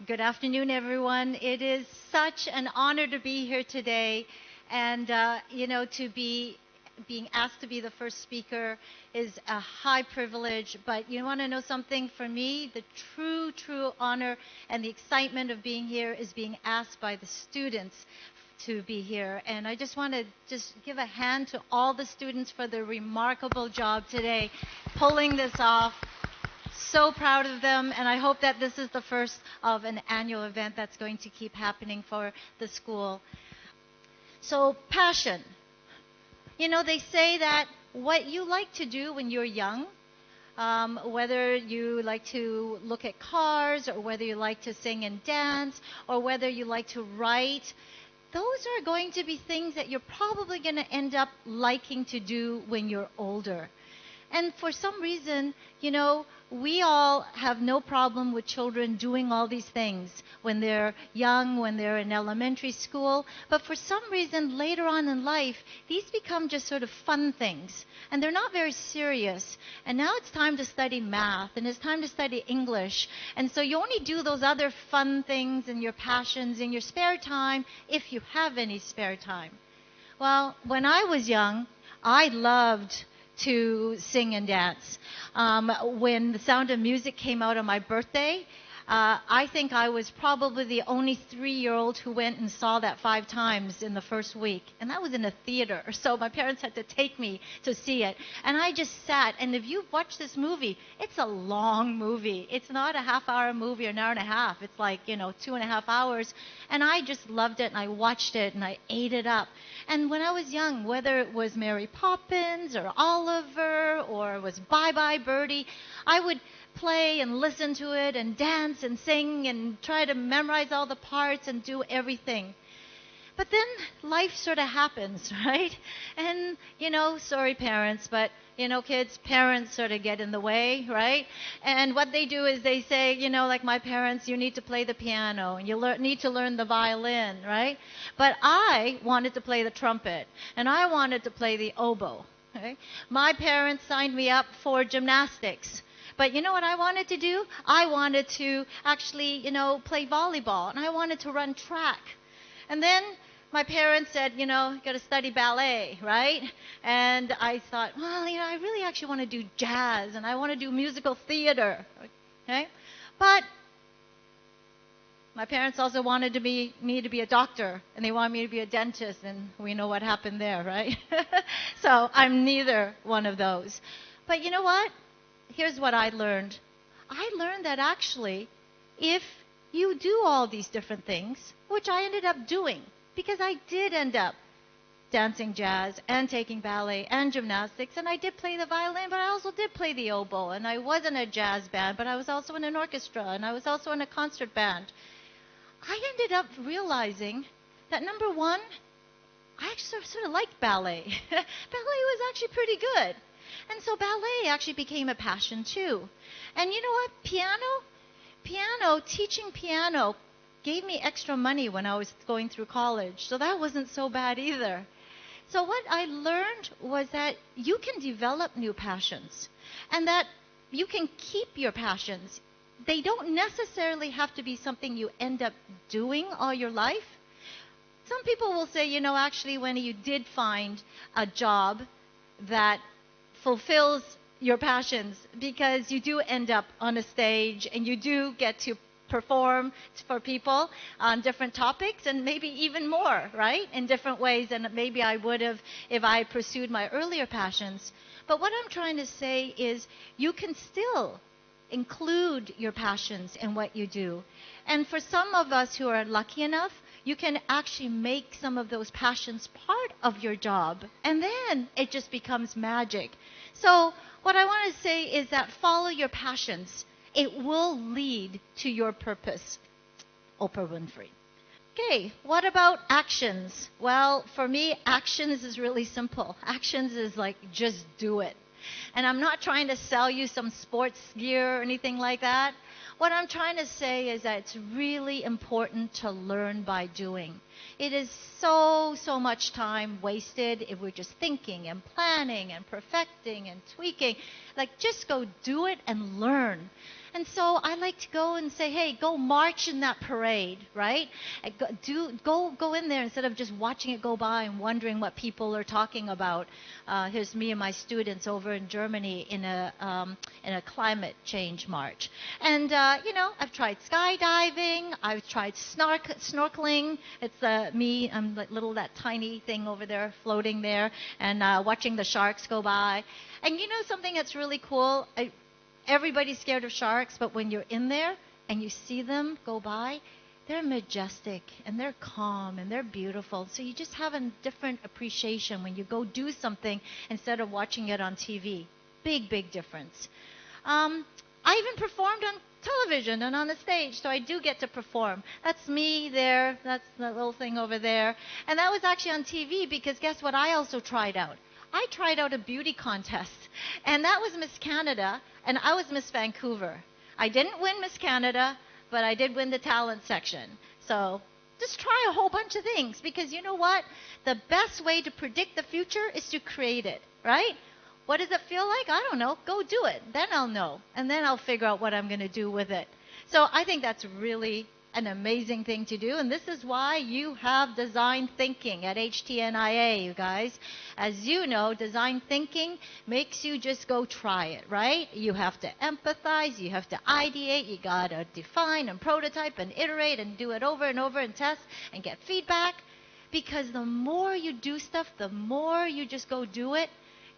Good afternoon, everyone. It is such an honor to be here today. And, to be being asked to be the first speaker is a high privilege. But you want to know something? For me, the true honor and the excitement of being here is being asked by the students to be here. And I just want to give a hand to all the students for their remarkable job today, pulling this off. So proud of them, and I hope that this is the first of an annual event that's going to keep happening for the school. So, passion. They say that what you like to do when you're young, whether you like to look at cars, or whether you like to sing and dance, or whether you like to write, those are going to be things that you're probably going to end up liking to do when you're older. And for some reason, we all have no problem with children doing all these things when they're young, when they're in elementary school. But for some reason, later on in life, these become just sort of fun things. And they're not very serious. And now it's time to study math, and it's time to study English. And so you only do those other fun things and your passions in your spare time, if you have any spare time. Well, when I was young, I loved to sing and dance. When The Sound of Music came out on my birthday, I think I was probably the only 3-year-old who went and saw that 5 times in the first week. And that was in a theater, so my parents had to take me to see it. And I just sat, and if you've watched this movie, it's a long movie. It's not a half-hour movie or an hour and a half. It's like, 2.5 hours. And I just loved it, and I watched it, and I ate it up. And when I was young, whether it was Mary Poppins or Oliver or it was Bye Bye Birdie, I would play and listen to it and dance and sing and try to memorize all the parts and do everything. But then life sort of happens, right? And, sorry parents, but, kids, parents sort of get in the way, right? And what they do is they say, like my parents, you need to play the piano and you need to learn the violin, right? But I wanted to play the trumpet and I wanted to play the oboe, okay? My parents signed me up for gymnastics. But you know what I wanted to do? I wanted to actually, play volleyball, and I wanted to run track. And then my parents said, you got to study ballet, right? And I thought, well, I really actually want to do jazz, and I want to do musical theater, okay? But my parents also wanted me to be a doctor, and they wanted me to be a dentist, and we know what happened there, right? So I'm neither one of those. But you know what? Here's what I learned. I learned that actually, if you do all these different things, which I ended up doing, because I did end up dancing jazz and taking ballet and gymnastics, and I did play the violin, but I also did play the oboe, and I was in a jazz band, but I was also in an orchestra, and I was also in a concert band. I ended up realizing that, number one, I actually sort of liked ballet. Ballet was actually pretty good. And so ballet actually became a passion too. And you know what? Teaching piano gave me extra money when I was going through college. So that wasn't so bad either. So what I learned was that you can develop new passions and that you can keep your passions. They don't necessarily have to be something you end up doing all your life. Some people will say, actually, when you did find a job that fulfills your passions, because you do end up on a stage and you do get to perform for people on different topics and maybe even more, right, in different ways than maybe I would have if I pursued my earlier passions. But what I'm trying to say is you can still include your passions in what you do. And for some of us who are lucky enough, you can actually make some of those passions part of your job, and then it just becomes magic. So what I want to say is that follow your passions. It will lead to your purpose. Oprah Winfrey. Okay, what about actions? Well, for me, actions is really simple. Actions is like just do it. And I'm not trying to sell you some sports gear or anything like that. What I'm trying to say is that it's really important to learn by doing. It is so much time wasted if we're just thinking and planning and perfecting and tweaking. Like, just go do it and learn. And so I like to go and say, hey, go march in that parade, right? Go in there instead of just watching it go by and wondering what people are talking about. Here's me and my students over in Germany in a climate change march. And, I've tried skydiving. I've tried snorkeling. It's me, I'm like that tiny thing over there floating there and watching the sharks go by. And you know something that's really cool? Everybody's scared of sharks, but when you're in there and you see them go by, they're majestic and they're calm and they're beautiful. So you just have a different appreciation when you go do something instead of watching it on TV. Big, big difference. I even performed on television and on the stage, so I do get to perform. That's me there. That's the little thing over there. And that was actually on TV because guess what I also tried out? I tried out a beauty contest, and that was Miss Canada, and I was Miss Vancouver. I didn't win Miss Canada, but I did win the talent section. So just try a whole bunch of things, because you know what? The best way to predict the future is to create it, right? What does it feel like? I don't know. Go do it. Then I'll know, and then I'll figure out what I'm going to do with it. So I think that's really an amazing thing to do, and this is why you have design thinking at HTNIA, you guys. As you know, design thinking makes you just go try it, right? You have to empathize, you have to ideate, you gotta define and prototype and iterate and do it over and over and test and get feedback, because the more you do stuff, the more you just go do it,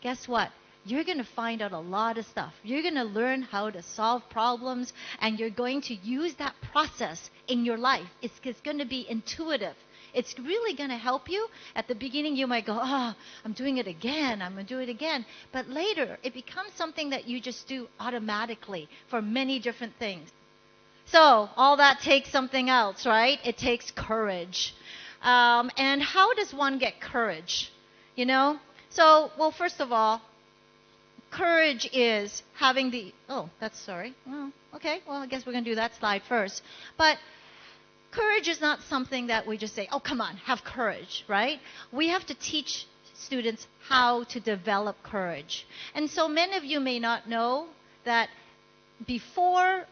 guess what? You're going to find out a lot of stuff. You're going to learn how to solve problems, and you're going to use that process in your life. It's going to be intuitive. It's really going to help you. At the beginning, you might go, I'm doing it again. I'm going to do it again. But later, it becomes something that you just do automatically for many different things. So all that takes something else, right? It takes courage. And how does one get courage? So, well, first of all, courage is having the, okay, well, I guess we're going to do that slide first. But courage is not something that we just say, oh, come on, have courage, right? We have to teach students how to develop courage. And so many of you may not know that before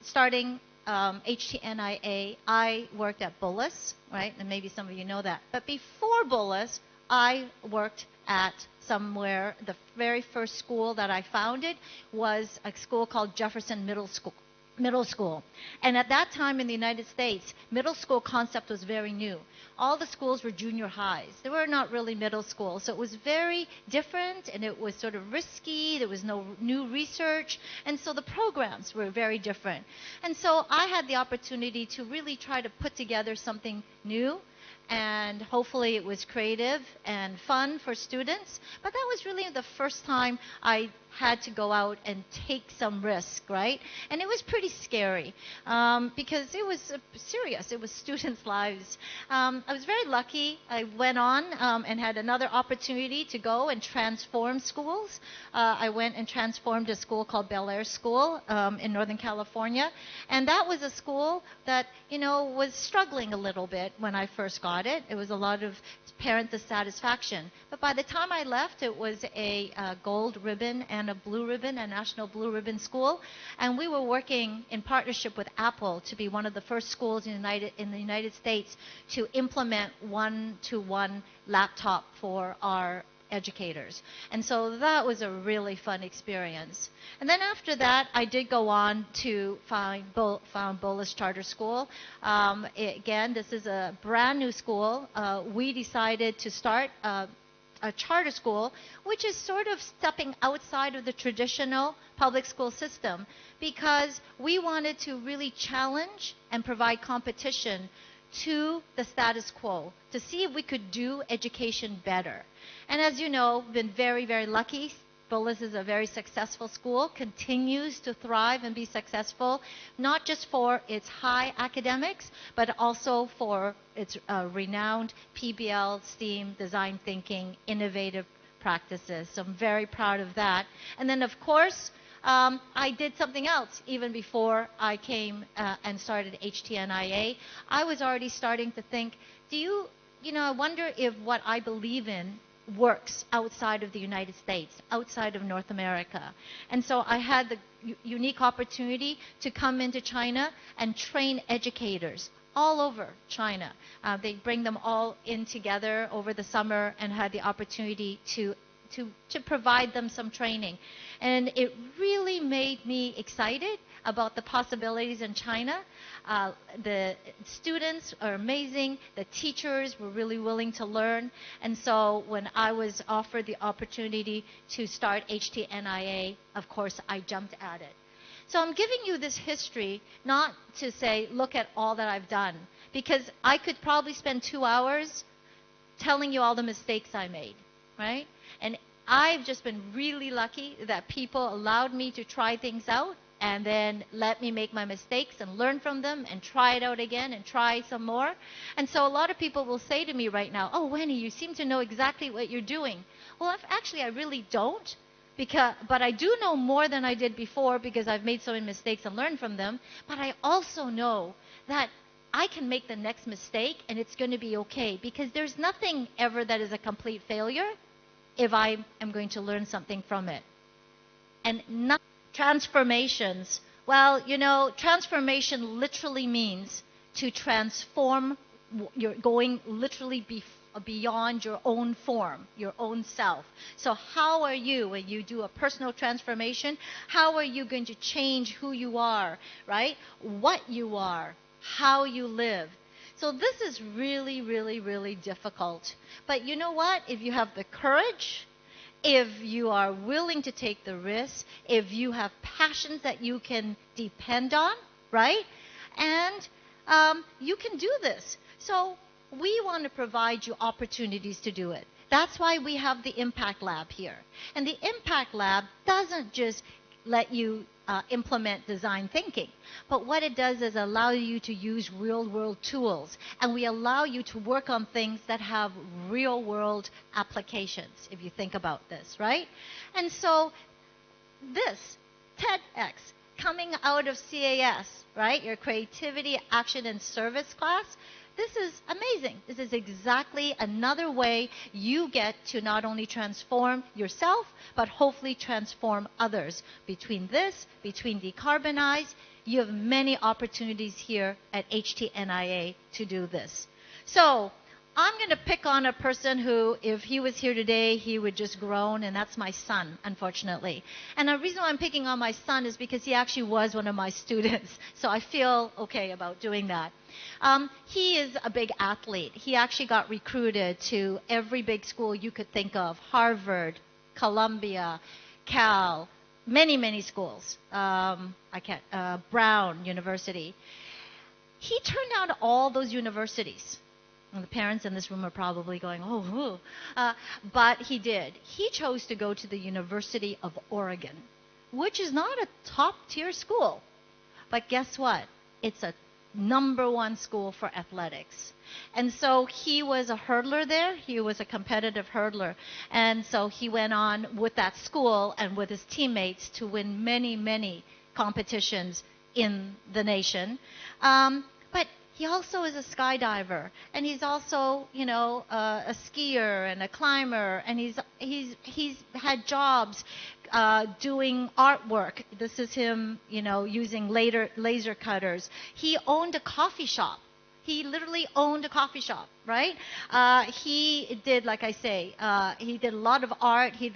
starting HTNIA, I worked at Bullis, right? And maybe some of you know that. But before Bullis, I worked at somewhere. The very first school that I founded was a school called Jefferson Middle School. And at that time in the United States, middle school concept was very new. All the schools were junior highs. They were not really middle school. So it was very different, and it was sort of risky. There was no new research. And so the programs were very different. And so I had the opportunity to really try to put together something new. And hopefully it was creative and fun for students. But that was really the first time I had to go out and take some risk, right? And it was pretty scary because it was serious. It was students' lives. I was very lucky. I went on and had another opportunity to go and transform schools. I went and transformed a school called Bel Air School in Northern California. And that was a school that, was struggling a little bit when I first got it. It was a lot of parent dissatisfaction. But by the time I left, it was a gold ribbon and a blue ribbon, a national blue ribbon school. And we were working in partnership with Apple to be one of the first schools in the United States to implement one-to-one laptop for our educators. And so that was a really fun experience. And then after that, I did go on to found Bullis Charter School. Again, this is a brand new school. We decided to start a charter school, which is sort of stepping outside of the traditional public school system, because we wanted to really challenge and provide competition to the status quo to see if we could do education better. And as you know, been very, very lucky. Bullis is a very successful school, continues to thrive and be successful, not just for its high academics, but also for its renowned PBL, STEAM, design thinking, innovative practices. So I'm very proud of that. And then, of course, I did something else even before I came and started HTNIA. I was already starting to think, I wonder if what I believe in works outside of the United States, outside of North America. And so I had the unique opportunity to come into China and train educators all over China. They bring them all in together over the summer and had the opportunity to provide them some training. And it really made me excited about the possibilities in China. The students are amazing. The teachers were really willing to learn. And so when I was offered the opportunity to start HTNIA, of course, I jumped at it. So I'm giving you this history not to say, look at all that I've done, because I could probably spend 2 hours telling you all the mistakes I made, right? And I've just been really lucky that people allowed me to try things out and then let me make my mistakes and learn from them and try it out again and try some more. And so a lot of people will say to me right now, oh, Wanny, you seem to know exactly what you're doing. Well, actually, I really don't. But I do know more than I did before because I've made so many mistakes and learned from them. But I also know that I can make the next mistake and it's going to be okay, because there's nothing ever that is a complete failure if I am going to learn something from it. And transformations, well, you know, transformation literally means to transform. You're going literally beyond your own form, your own self. So how are you, when you do a personal transformation, how are you going to change who you are, right? What you are, how you live. So this is really, really, really difficult. But you know what? If you have the courage, if you are willing to take the risk, if you have passions that you can depend on, right? And you can do this. So we want to provide you opportunities to do it. That's why we have the Impact Lab here. And the Impact Lab doesn't just let you implement design thinking, but what it does is allow you to use real-world tools, and we allow you to work on things that have real-world applications, if you think about this, right? And so this TEDx, coming out of CAS, right, your Creativity, Action, and Service class, this is amazing. This is exactly another way you get to not only transform yourself, but hopefully transform others. Between this, between Decarbonize, you have many opportunities here at HTNIA to do this. So I'm going to pick on a person who, if he was here today, he would just groan, and that's my son, unfortunately. And the reason why I'm picking on my son is because he actually was one of my students, so I feel okay about doing that. He is a big athlete. He actually got recruited to every big school you could think of: Harvard, Columbia, Cal, many, many schools. Brown University. He turned down all those universities. And the parents in this room are probably going, oh, but he did. He chose to go to the University of Oregon, which is not a top-tier school. But guess what? It's a #1 school for athletics. And so he was a hurdler there. He was a competitive hurdler. And so he went on with that school and with his teammates to win many, many competitions in the nation. But he also is a skydiver, and he's also, you know, a skier and a climber, and he's had jobs doing artwork. This is him, you know, using laser cutters. He owned a coffee shop. He literally owned a coffee shop, right? He did, like I say, he did a lot of art. He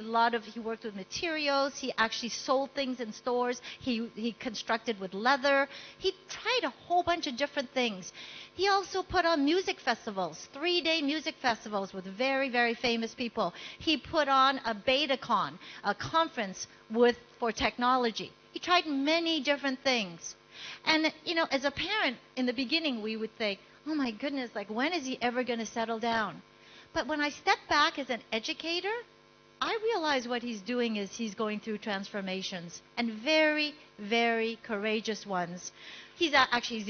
worked with materials. He actually sold things in stores. He constructed with leather. He tried a whole bunch of different things. He also put on music festivals, 3-day music festivals with very, very famous people. He put on a BetaCon, a conference for technology. He tried many different things. And, you know, as a parent, in the beginning, we would think, oh, my goodness, like, when is he ever going to settle down? But when I step back as an educator, I realize what he's doing is he's going through transformations, and very, very courageous ones. He's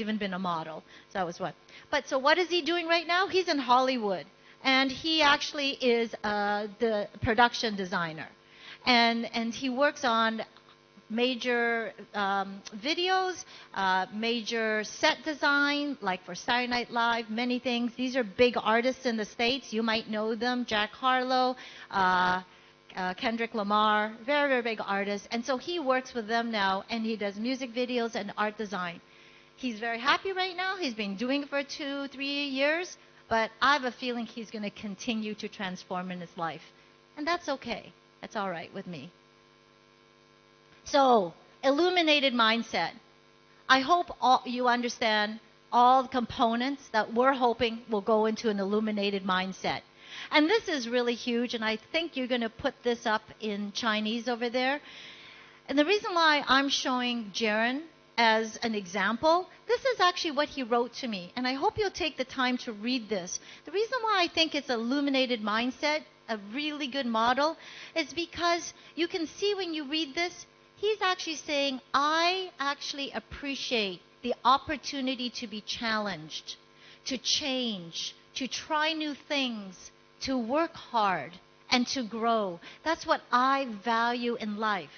even been a model. So that was what. But so what is he doing right now? He's in Hollywood, and he actually is the production designer. And he works on major videos, major set design, like for Saturday Night Live, many things. These are big artists in the States. You might know them, Jack Harlow, Kendrick Lamar, very, very big artists. And so he works with them now, and he does music videos and art design. He's very happy right now. He's been doing it for 2-3 years, but I have a feeling he's going to continue to transform in his life. And that's okay. That's all right with me. So, Illuminated Mindset. I hope you understand all the components that we're hoping will go into an illuminated mindset. And this is really huge, and I think you're going to put this up in Chinese over there. And the reason why I'm showing Jaron as an example, this is actually what he wrote to me. And I hope you'll take the time to read this. The reason why I think it's illuminated mindset, a really good model, is because you can see when you read this, he's actually saying, I actually appreciate the opportunity to be challenged, to change, to try new things, to work hard, and to grow. That's what I value in life.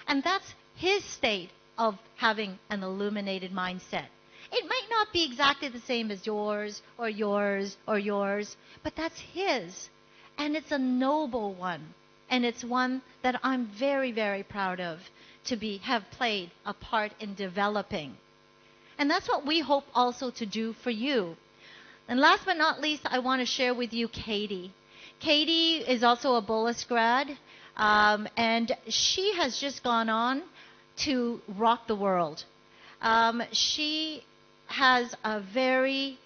And that's his state of having an illuminated mindset. It might not be exactly the same as yours, or yours, or yours, but that's his. And it's a noble one. And it's one that I'm very, very proud of to have played a part in developing. And that's what we hope also to do for you. And last but not least, I want to share with you Katie. Katie is also a Bullis grad, and she has just gone on to rock the world. She has a very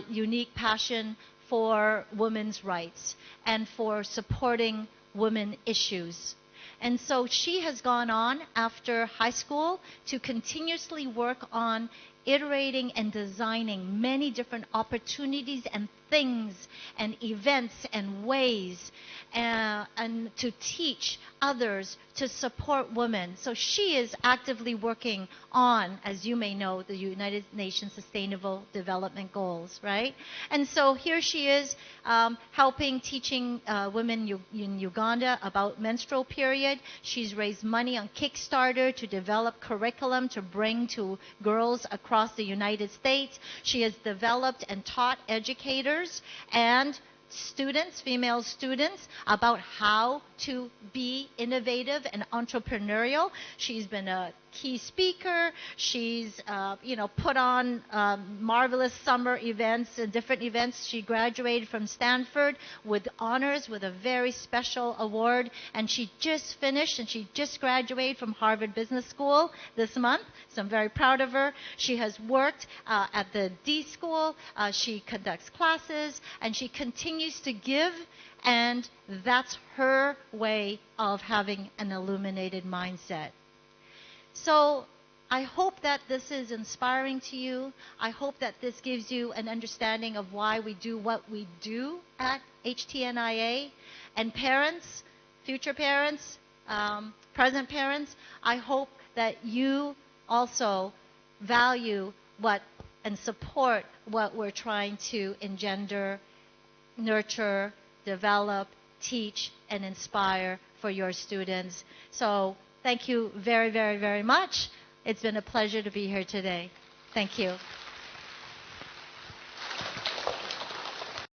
unique passion for women's rights and for supporting women issues. And so she has gone on after high school to continuously work on iterating and designing many different opportunities and things and events and ways and to teach others to support women. So she is actively working on, as you may know, the United Nations Sustainable Development Goals, right? And so here she is helping teaching women in Uganda about menstrual period. She's raised money on Kickstarter to develop curriculum to bring to girls across the United States. She has developed and taught educators and students, female students, about how to be innovative and entrepreneurial. She's been a key speaker. She's, put on marvelous summer events and different events. She graduated from Stanford with honors, with a very special award. And she just finished and she just graduated from Harvard Business School this month. So I'm very proud of her. She has worked at the D School. She conducts classes and she continues to give. And that's her way of having an illuminated mindset. So I hope that this is inspiring to you. I hope that this gives you an understanding of why we do what we do at HTNIA. And parents, future parents, present parents, I hope that you also value and support what we're trying to engender, nurture, develop, teach, and inspire for your students. So thank you very, very, very much. It's been a pleasure to be here today. Thank you.